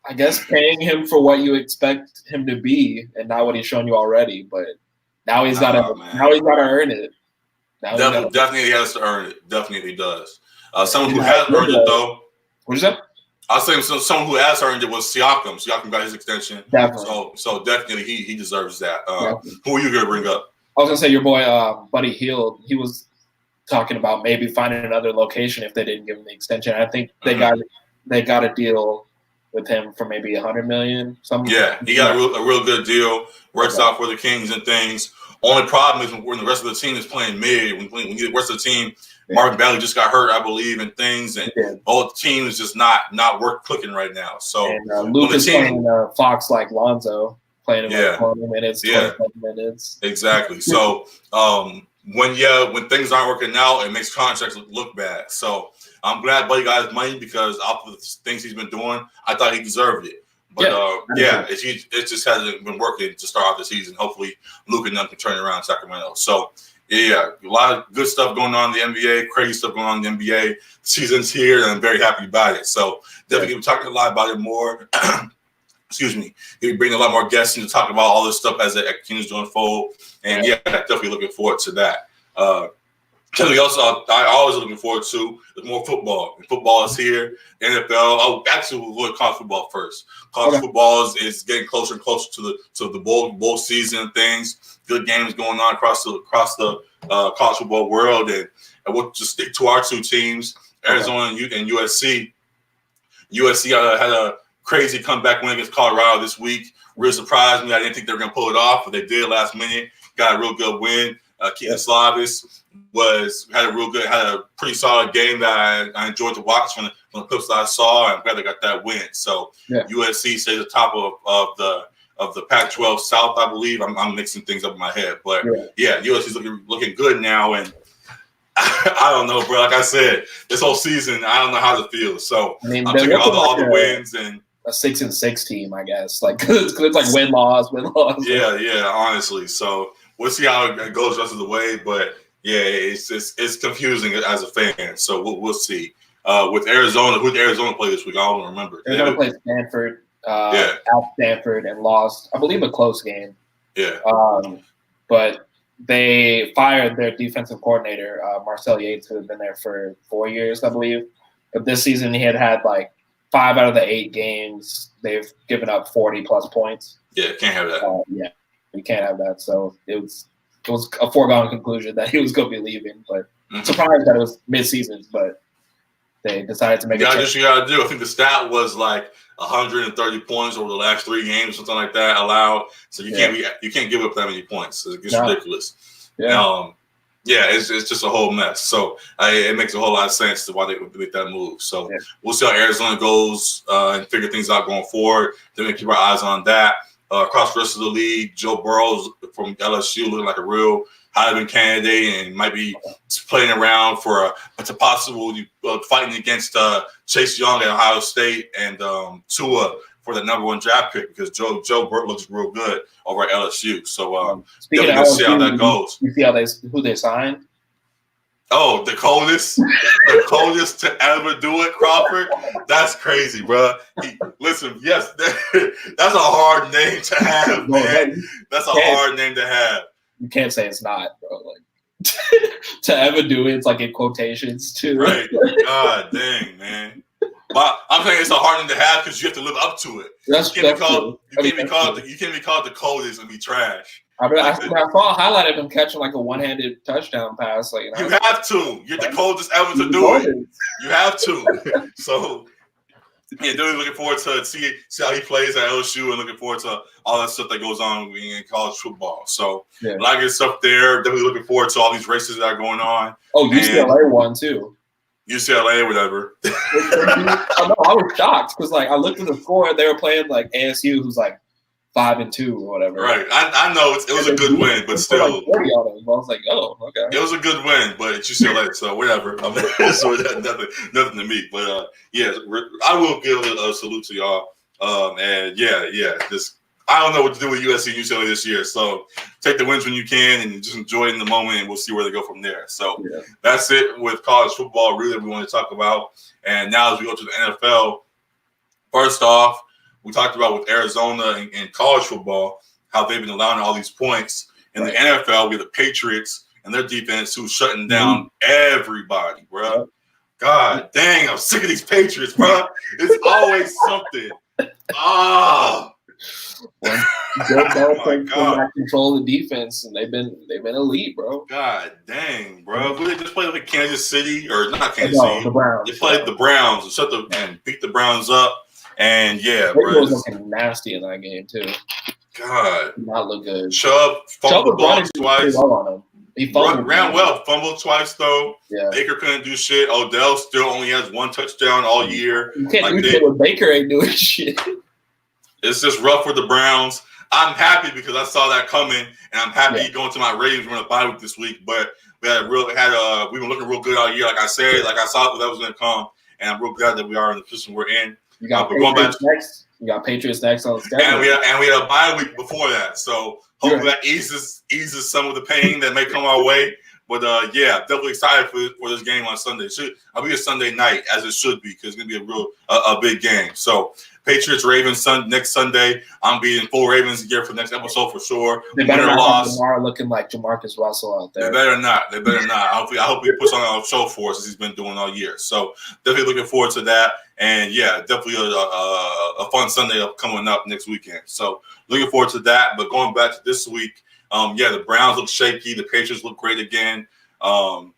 I guess paying him for what you expect him to be, and not what he's shown you already. But now he's got to earn it. Definitely he has to earn it. Definitely does. Someone who has earned it though. What is that? I was saying someone who has earned it was Siakam. Siakam got his extension. Definitely. So definitely he deserves that. Who are you gonna bring up? I was gonna say your boy Buddy Hield. He was talking about maybe finding another location if they didn't give him the extension. I think they got a deal with him for maybe $100 million. Something. Yeah, he got a real good deal. Works out for the Kings and things. Only problem is when the rest of the team is playing mid. When the rest of the team, Marvin Bagley just got hurt, I believe, and things, and both team is just not work clicking right now. So Luke is playing Fox like Lonzo, playing him like 20 minutes, 27 minutes. Exactly. So when things aren't working out, it makes contracts look bad. So I'm glad Buddy got his money because off of the things he's been doing, I thought he deserved it. But it just hasn't been working to start off the season. Hopefully, Luke and them can turn it around in Sacramento. So, a lot of good stuff going on in the NBA, crazy stuff going on in the NBA. Season's here, and I'm very happy about it. So, definitely be talking a lot about it more. Excuse me. We'll bring a lot more guests in to talk about all this stuff as it continues to unfold. And, definitely looking forward to that. Something else I always looking forward to is more football. And football is here. NFL. Actually, we'll look at college football first. College football is getting closer and closer to the bowl season and things. Good games going on across the college football world, and we'll just stick to our two teams, Arizona and USC. USC had a crazy comeback win against Colorado this week. Really surprised me. I didn't think they were going to pull it off, but they did last minute. Got a real good win. Keaton Slavis had a pretty solid game that I enjoyed to watch from the clips that I saw. I'm glad they got that win. So USC stays at the top of the Pac-12 South, I believe. I'm mixing things up in my head, but USC's looking good now. And I don't know, bro. Like I said, this whole season, I don't know how to feel. So I'm taking all the wins and a 6-6 team, I guess. Like it's like win loss. Yeah, honestly. So we'll see how it goes the rest of the way, but it's confusing as a fan. So we'll see. With Arizona, who did Arizona play this week? I don't remember. Arizona played Stanford. At Stanford and lost, I believe, a close game. But they fired their defensive coordinator, Marcel Yates, who had been there for 4 years, I believe. But this season, he had like 5 out of the 8 games. They've given up 40+ points. Yeah, can't have that. You can't have that. So it was a foregone conclusion that he was going to be leaving. But surprised that it was mid-season, but they decided to make it. That's what you got to do. I think the stat was like 130 points over the last 3 games, something like that, allowed. So you can't give up that many points. It's ridiculous. It's just a whole mess. So it makes a whole lot of sense to why they would make that move. So we'll see how Arizona goes and figure things out going forward. Then we keep our eyes on that. Across the rest of the league, Joe Burrow from LSU looking like a real Heisman candidate and might be playing around for a possible fighting against Chase Young at Ohio State and Tua for the #1 draft pick because Joe Burrow looks real good over at LSU. So speaking of LSU, see how that goes. You see who they signed? Oh, the coldest to ever do it, Crawford. That's crazy, bro. Listen, yes, that's a hard name to have, man. That's a hard name to have. You can't say it's not, bro. Like to ever do it, it's like in quotations too. Right. God dang, man. But I'm saying it's a hard name to have because you have to live up to it. You can't be called the coldest and be trash. I saw a highlight of him catching like a one-handed touchdown pass. Like you have to. You're the coldest ever to do it. You have to. So really looking forward to see how he plays at LSU and looking forward to all that stuff that goes on in college football. So a lot of good stuff there. Definitely looking forward to all these races that are going on. Oh, UCLA won too. UCLA, whatever. I was shocked because like I looked at the score and they were playing like ASU, who's like 5-2 or whatever. Right. I know it was a good win, but still. Like 40 on them. I was like, oh, okay. It was a good win, but it's UCLA, so whatever. I mean, so nothing to me. But I will give a salute to y'all. And just I don't know what to do with USC and UCLA this year. So take the wins when you can and just enjoy it in the moment, and we'll see where they go from there. So that's it with college football. Really, we want to talk about. And now as we go to the NFL. First off, we talked about with Arizona and college football, how they've been allowing all these points. In the NFL, we have the Patriots and their defense who's shutting down everybody, bro. Yep. God dang, I'm sick of these Patriots, bro. It's always something. Oh. Joe control the defense, and they've been elite, bro. God dang, bro. Who they just played like Kansas City or not Kansas City? The Browns. They played the Browns and beat the Browns up. And yeah, bro. He was looking nasty in that game too. God, did not look good. Chubb fumbled the ball twice. Well on him. He ran well, fumbled twice though. Yeah. Baker couldn't do shit. Odell still only has 1 touchdown all year. You can't do shit when Baker ain't doing shit. It's just rough for the Browns. I'm happy because I saw that coming, and I'm happy going to my Ravens. We're gonna bye week this week, but we've been looking real good all year. Like I said, like I saw that was gonna come, and I'm real glad that we are in the position we're in. You got Patriots next. You got Patriots next on the schedule, and we had a bye week before that. So hopefully that eases some of the pain that may come our way. But yeah, definitely excited for this game on Sunday. I'll be a Sunday night as it should be because it's gonna be a big game. So Patriots Ravens next Sunday. I'm being full Ravens gear for the next episode for sure. They better not have Lamar looking like Jamarcus Russell out there. They better not. I hope he puts on a show for us as he's been doing all year. So definitely looking forward to that. And yeah, definitely a fun Sunday coming up next weekend. So looking forward to that. But going back to this week, the Browns look shaky. The Patriots look great again. Who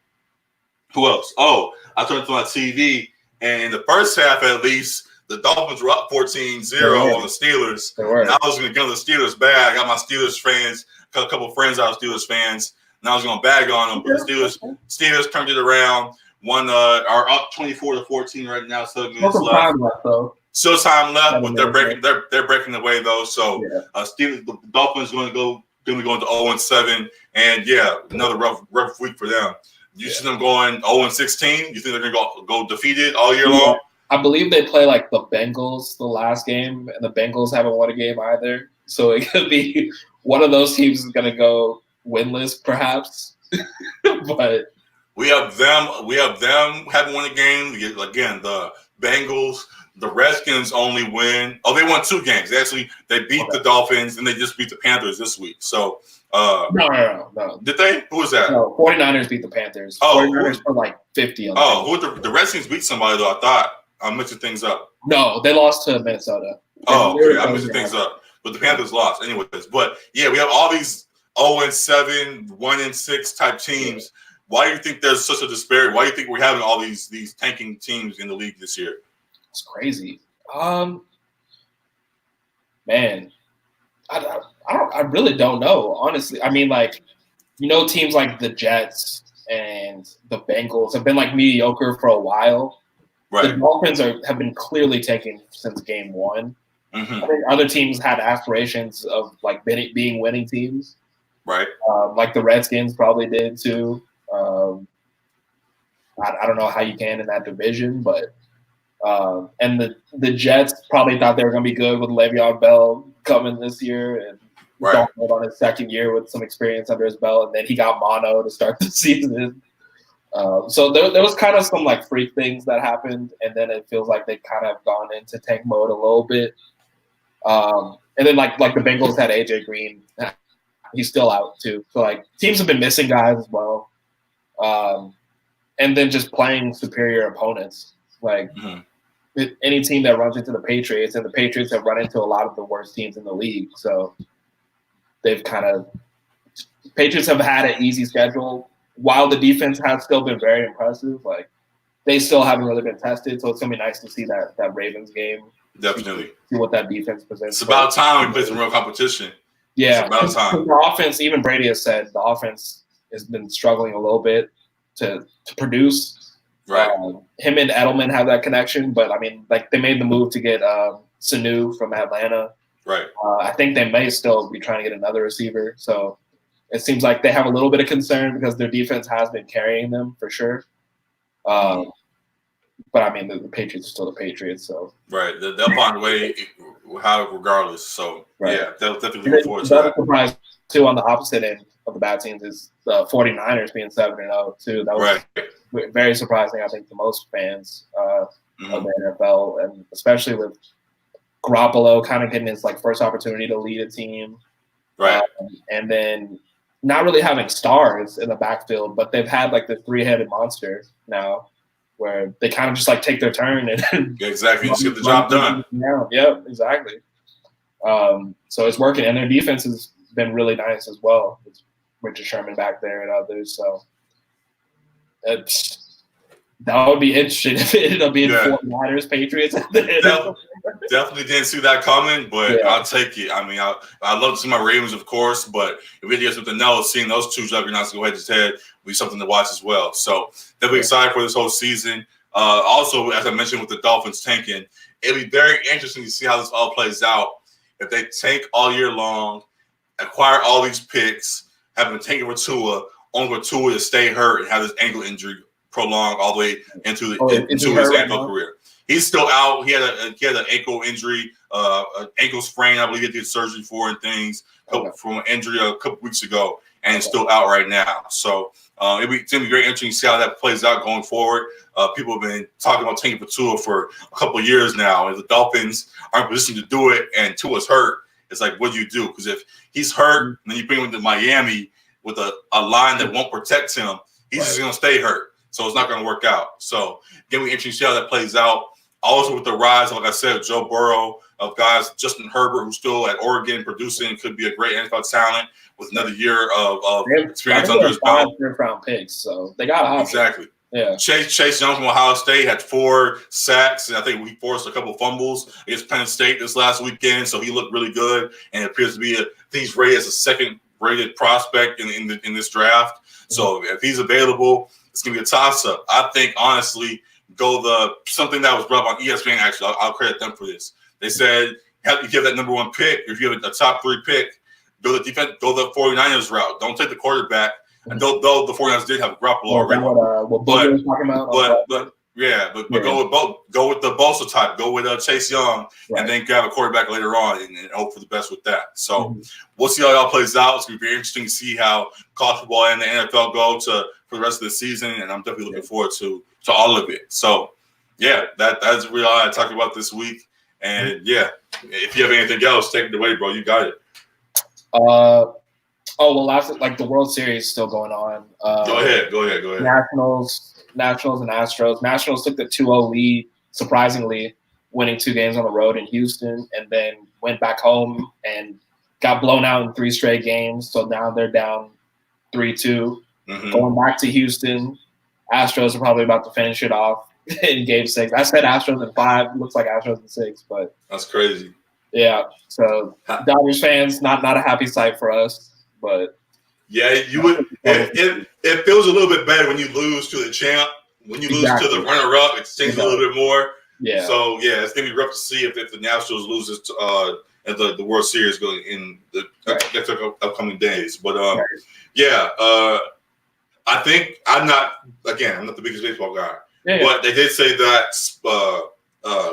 else? Oh, I turned to my TV, and in the first half at least, the Dolphins were up 14-0 on the Steelers. And I was going to get on the Steelers bad. I got my Steelers fans, a couple of friends that are Steelers fans, and I was going to bag on them. But the Steelers turned it around. Are up 24-14 right now. 7 minutes left. Still time left, but they're breaking away though. So the Dolphins going to go into 0-7, and yeah, another rough week for them. You see them going 0-16? You think they're going to go defeated all year long? I believe they play like the Bengals the last game, and the Bengals haven't won a game either. So it could be one of those teams is going to go winless, perhaps. But we have them haven't won a game. Again, the Bengals, the Redskins only win. Oh, they won 2 games. They beat the Dolphins, and they just beat the Panthers this week. So no. Did they? Who was that? No, 49ers beat the Panthers. 49ers put like 50 on the Redskins beat somebody though, I thought. I'm mixing things up. No, they lost to Minnesota. Okay, I'm mixing things up. But the Panthers lost anyways. But yeah, we have all these 0-7, 1-6 type teams. Yeah. Why do you think there's such a disparity? Why do you think we're having all these tanking teams in the league this year? It's crazy. Man, I really don't know, honestly. I mean, like, teams like the Jets and the Bengals have been like mediocre for a while. Right. The Dolphins have been clearly taken since game 1. Mm-hmm. I think other teams had aspirations of like being winning teams. Right. Like the Redskins probably did too. I don't know how you can in that division, but and the Jets probably thought they were going to be good with Le'Veon Bell coming this year, and Dolphins on his second year with some experience under his belt, and then he got mono to start the season. So there was kind of some like freak things that happened, and then it feels like they kind of gone into tank mode a little bit. And then like the Bengals had AJ Green, he's still out too. So like teams have been missing guys as well, and then just playing superior opponents. Like any team that runs into the Patriots, and the Patriots have run into a lot of the worst teams in the league. So Patriots have had an easy schedule. While the defense has still been very impressive, like they still haven't really been tested. So it's gonna be nice to see that Ravens game. Definitely see what that defense presents. It's about time we play some real competition. Yeah, it's about time. The offense, even Brady has said, the offense has been struggling a little bit to produce. Right. Him and Edelman have that connection, but I mean, like they made the move to get Sanu from Atlanta. Right. I think they may still be trying to get another receiver. So it seems like they have a little bit of concern because their defense has been carrying them for sure. But I mean, the Patriots are still the Patriots, so right. They'll find a way, regardless. So yeah, they'll definitely look forward to that. Surprise too on the opposite end of the bad teams is the 49ers being 7-0 too. That was very surprising. I think to most fans of the NFL, and especially with Garoppolo kind of getting his like first opportunity to lead a team. Right. And then not really having stars in the backfield, but they've had like the 3-headed monster now where they kind of just like take their turn and exactly just get the job done. Yep, exactly. So it's working, and their defense has been really nice as well. It's Richard Sherman back there and others. So that would be interesting if it ended up being 49ers Patriots at the end. Definitely didn't see that coming, but I'll take it. I mean, I'd love to see my Ravens, of course, but if we get something else, seeing those two juggernauts go head to head will be something to watch as well. So definitely excited for this whole season. Also, as I mentioned with the Dolphins tanking, it'll be very interesting to see how this all plays out. If they tank all year long, acquire all these picks, have been tanking for Tua, only for Tua to stay hurt and have this ankle injury prolonged all the way into his NFL career. He's still out. He had an ankle injury, an ankle sprain. I believe he did surgery for and things from an injury a couple weeks ago, and it's still out right now. So it's going to be very interesting to see how that plays out going forward. People have been talking about tanking for Tua for a couple of years now, and the Dolphins aren't in position to do it, and Tua's hurt. It's like, what do you do? Because if he's hurt, and then you bring him to Miami with a line that won't protect him, he's just going to stay hurt. So it's not going to work out. So again, we interesting to see how that plays out. Also with the rise, like I said, of Joe Burrow, of guys, Justin Herbert, who's still at Oregon producing, could be a great NFL talent with another year of experience under his belt. 5 first-round picks, so they got options. Exactly. Yeah. Chase Young from Ohio State had 4 sacks, and I think he forced a couple fumbles against Penn State this last weekend, so he looked really good, and it appears to be he's rated as a second-rated prospect in this draft. So if he's available, it's going to be a toss-up. I think, honestly, something that was brought up on ESPN, actually, I'll credit them for this. They said, if you have that number 1 pick, if you have a top 3 pick, go the 49ers route. Don't take the quarterback. And though the 49ers did have Garoppolo already. What Booger was talking about. But go with the Bosa type. Go with Chase Young, and then grab a quarterback later on and hope for the best with that. So we'll see how it all plays out. It's going to be very interesting to see how college football and the NFL go for the rest of the season, and I'm definitely looking forward to all of it. So, that's really all I talked about this week. And, if you have anything else, take it away, bro. You got it. The World Series is still going on. Go ahead. Nationals and Astros. Nationals took the 2-0 lead, surprisingly, winning 2 games on the road in Houston, and then went back home and got blown out in 3 straight games. So now they're down 3-2. Going back to Houston, Astros are probably about to finish it off in Game 6. I said Astros in 5. Looks like Astros in 6, but that's crazy. Yeah. So Dodgers fans, not a happy sight for us, but you would. It feels a little bit better when you lose to the champ. When you lose to the runner-up, it stings a little bit more. Yeah. So it's gonna be rough to see if the Nationals loses at the World Series going in the upcoming days. But I think I'm not the biggest baseball guy, but they did say that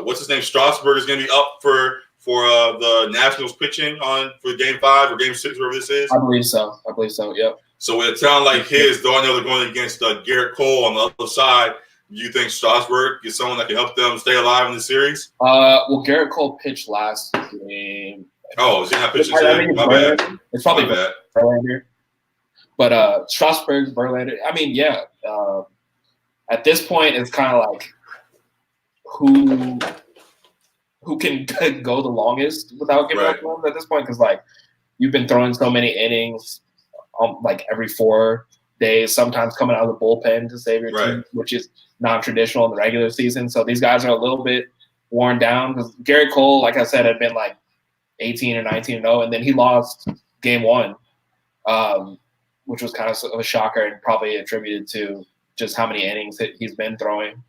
what's his name, Strasburg is going to be up for the Nationals pitching for Game 5 or Game 6, wherever this is. I believe so. Yep. So with a talent like his, though I know they're going against Garrett Cole on the other side, do you think Strasburg is someone that can help them stay alive in the series? Well, Garrett Cole pitched last game. Oh, is he not pitching today? My bad. It's probably Verlander. But Strasburg, Verlander, at this point, it's kind of like who can go the longest without giving up runs at this point, because you've been throwing so many innings every 4 days, sometimes coming out of the bullpen to save your team, which is non-traditional in the regular season. So these guys are a little bit worn down, because Garrett Cole, like I said, had been 18 or 19-0, and then he lost Game 1. Which was kind of a shocker and probably attributed to just how many innings that he's been throwing.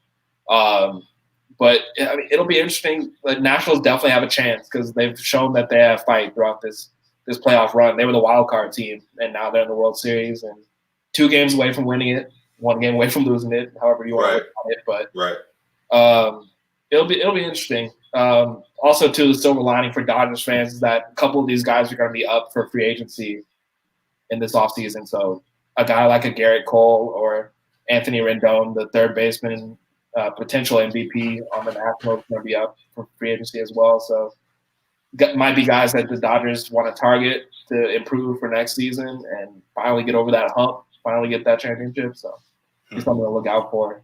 But it'll be interesting. The Nationals definitely have a chance because they've shown that they have fight throughout this playoff run. They were the wild card team, and now they're in the World Series and 2 games away from winning it, 1 game away from losing it, however you want to look at it. But it'll be interesting. Also, too, the silver lining for Dodgers fans is that a couple of these guys are going to be up for free agency in this offseason. So a guy like a Garrett Cole or Anthony Rendon, the third baseman, potential MVP on the Nationals, going to be up for free agency as well. So might be guys that the Dodgers want to target to improve for next season and finally get over that hump, finally get that championship. So he's something to look out for.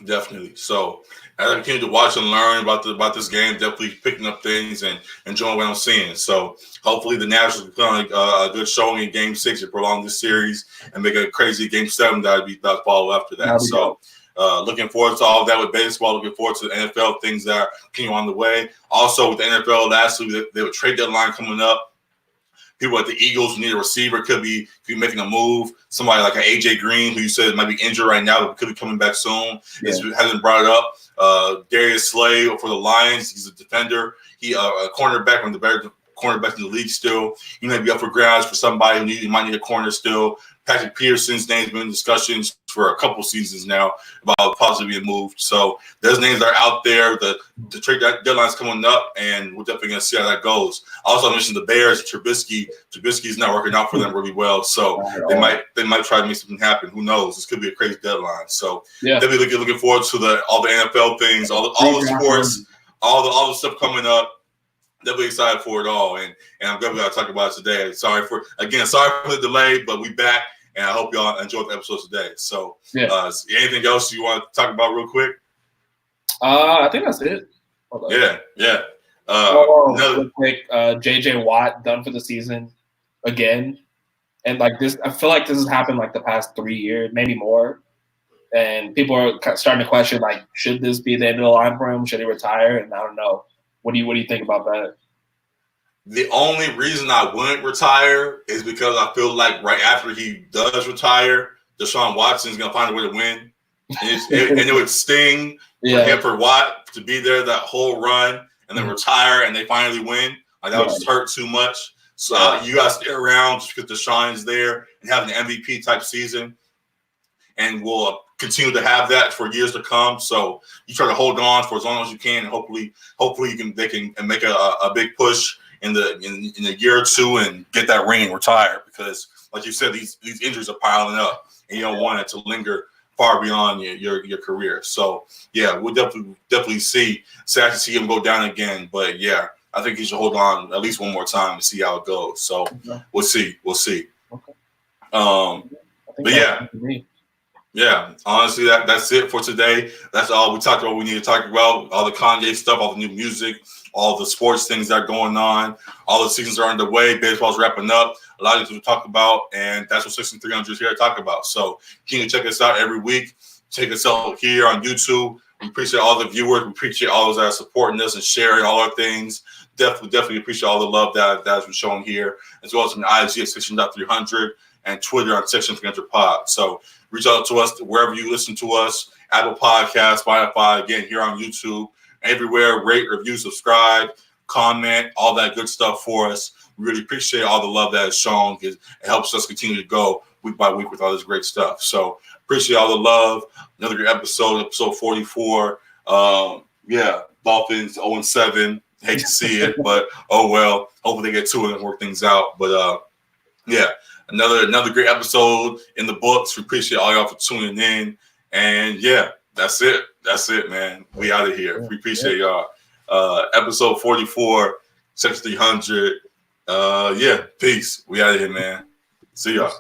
Definitely. So as I continue to watch and learn about this game, definitely picking up things and enjoying what I'm seeing. So hopefully the Nationals will put on a good showing in Game 6 to prolong this series and make a crazy Game 7 that follow after that. So looking forward to all of that with baseball. Looking forward to the NFL things that are continuing on the way. Also with the NFL, lastly, they have a trade deadline coming up. People at the Eagles who need a receiver could be making a move. Somebody like an AJ Green, who you said might be injured right now, but could be coming back soon. Yeah. Hasn't brought it up. Darius Slay for the Lions. He's a defender. He a cornerback, one of the better cornerbacks in the league still. He may be up for grabs for somebody who might need a corner still. Patrick Peterson's name's been in discussions for a couple seasons now about possibly being moved. So those names are out there. The trade deadline's coming up, and we're definitely going to see how that goes. I also mentioned the Bears. Trubisky's not working out for them really well, so they might try to make something happen. Who knows? This could be a crazy deadline. So definitely looking forward to all the NFL things, all the sports, all the stuff coming up. Definitely excited for it all, and I'm glad we got to talk about it today. Sorry for the delay, but we back, and I hope y'all enjoyed the episode today. So, anything else you want to talk about real quick? I think that's it. Yeah. Real quick, JJ Watt done for the season again, and like this, I feel like this has happened like the past 3 years, maybe more, and people are starting to question like, should this be the end of the line for him? Should he retire? And I don't know. What do you think about that? The only reason I wouldn't retire is because I feel like right after he does retire, Deshaun Watson's going to find a way to win. And it would sting for him, for Watt to be there that whole run and then retire and they finally win. Like that would just hurt too much. So you got to stay around just because Deshaun's there and have an MVP type season. And we'll continue to have that for years to come. So you try to hold on for as long as you can, and hopefully they can make a big push in a year or two and get that ring and retire. Because like you said, these injuries are piling up, and you don't want it to linger far beyond your career. So we'll definitely see. Sad to see him go down again, but I think he should hold on at least one more time and see how it goes. So we'll see. Okay. But yeah, honestly, that's it for today. That's all we talked about. We need to talk about all the Kanye stuff, all the new music, all the sports things that are going on. All the seasons are underway. Baseball's wrapping up. A lot of things to talk about, and that's what Section.300 is here to talk about. So you can check us out every week. Check us out here on YouTube. We appreciate all the viewers. We appreciate all those that are supporting us and sharing all our things. Definitely appreciate all the love that's been shown here, as well as on IG at Section.300 and Twitter on Section.300 Pod. So reach out to us wherever you listen to us, Apple Podcasts, Spotify, again, here on YouTube, everywhere. Rate, review, subscribe, comment, all that good stuff for us. We really appreciate all the love that is shown. It helps us continue to go week by week with all this great stuff. So appreciate all the love. Another great episode 44. Dolphins 0-7. Hate to see it, but oh well. Hopefully they get to it and work things out. But another great episode in the books. We appreciate all y'all for tuning in. And that's it. That's it, man. We out of here. We appreciate y'all. Episode 44, Section.300. Peace. We out of here, man. See y'all.